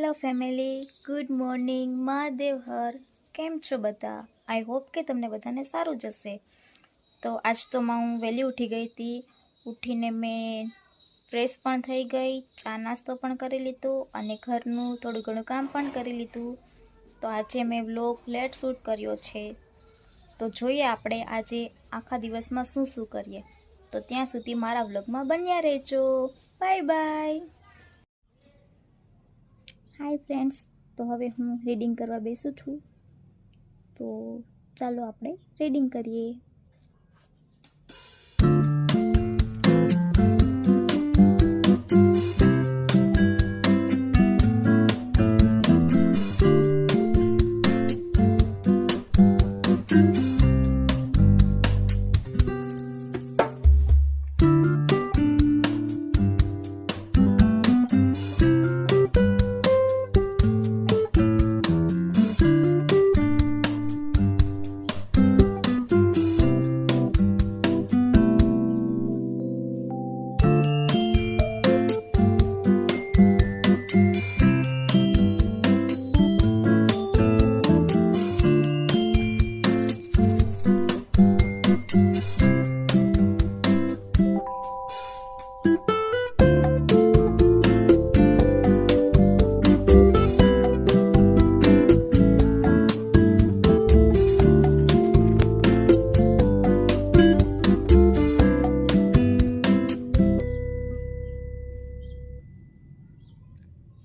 Hello family, good morning, Mahadev Har. કેમ છો બધા? આઈ હોપ કે તમને બધાને સારું જશે. તો આજ તો હું વહેલી ઉઠી ગઈ હતી. ઉઠીને મેં ફ્રેશ પણ થઈ ગઈ, ચા નાસ્તો પણ કરી લીધો અને ઘરનું થોડું ઘણું કામ પણ કરી લીધું. તો આજે મેં વ્લોગ લેટ શૂટ કર્યો છે. તો જોઈએ આપણે આજે આખા દિવસમાં શું શું કરીએ. તો ત્યાં સુધી મારા વ્લોગમાં બન્યા રહેજો. Bye bye. હાય ફ્રેન્ડ્સ, તો હવે હું રીડિંગ કરવા બેસું છું. તો ચાલો આપણે રીડિંગ કરીએ.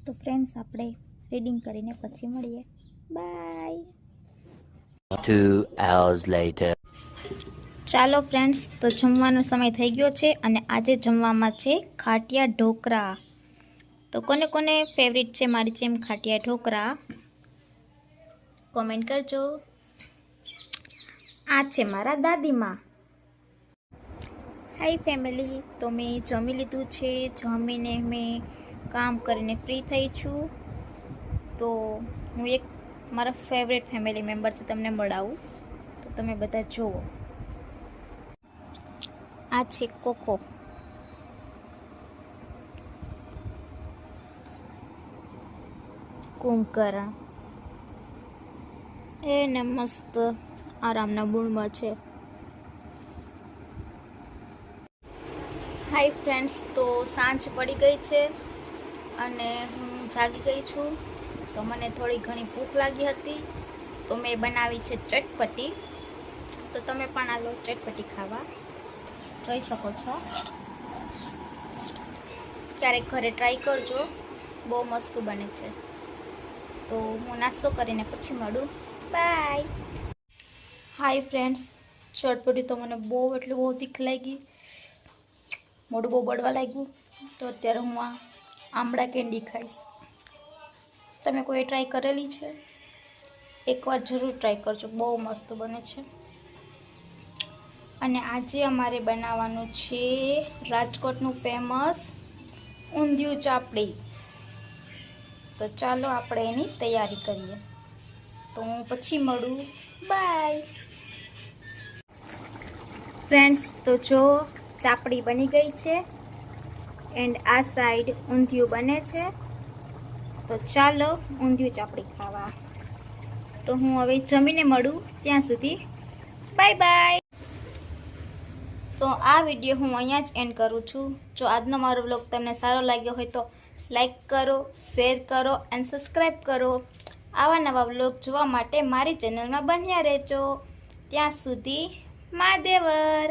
તો ફ્રેન્ડ્સ, આપણે રીડિંગ કરીને પછી મળીએ. બાય. 2 hours later. ચાલો ફ્રેન્ડ્સ, તો જમવાનો સમય થઈ ગયો છે અને આજે જમવામાં છે ખાટિયા ઢોકળા. તો કોને કોને ફેવરિટ છે મારી જેમ ખાટિયા ઢોકળા? કોમેન્ટ કરજો. આ છે મારા દાદીમાં. હાય ફેમિલી, તો મેં જમી લીધું છે. જમીને મેં કામ કરીને ફ્રી થઈ છું. તો હું એક મારા ફેવરેટ ફેમિલી મેમ્બરથી તમને મળાવું. તો તમે બધા જુઓ. આ છે કોકો. કુંભકરણ એને મસ્ત આરામના મૂડમાં છે. હાય ફ્રેન્ડ્સ, તો સાંજ પડી ગઈ છે અને હું જાગી ગઈ છું. તો મને થોડી ઘણી ભૂખ લાગી હતી, તો મેં બનાવી છે ચટપટી. તો તમે પણ આ લો ચટપટી ખાવા. જોઈ શકો છો. ક્યારેક ઘરે ટ્રાય કરજો, બહુ મસ્ત બને છે. તો હું નાસ્તો કરીને પછી મળું. બાય. હાય ફ્રેન્ડ્સ, ચટપટી તો મને બહુ એટલે બહુ તીખ લાગી. મોઢું બહુ બળવા લાગ્યું. તો અત્યારે હું આ આમળા કેન્ડી ખાઈશ. તમે કોઈ ટ્રાય કરેલી છે? એકવાર જરૂર ટ્રાય કરજો, બહુ મસ્ત બને છે. અને આજે અમારે બનાવવાનું છે રાજકોટનું ફેમસ ઊંધિયું ચાપડી. તો ચાલો આપણે એની તૈયારી કરીએ. તો હું પછી મળું. બાય. ફ્રેન્ડ્સ, તો જો ચાપડી બની ગઈ છે એન્ડ આ સાઈડ ઊંધિયું બને છે. તો ચાલો ઊંધિયું ચાપડી ખાવા. તો હું હવે જમીને મળું. ત્યાં સુધી બાય બાય. તો આ વિડીયો હું અહીંયા જ એન્ડ કરું છું. જો આજનો મારો વ્લોગ તમને સારો લાગ્યો હોય તો લાઈક કરો, શેર કરો અને સબસ્ક્રાઈબ કરો. આવા નવા વ્લોગ જોવા માટે મારી ચેનલમાં બન્યા રહેજો. ત્યાં સુધી મહાદેવર.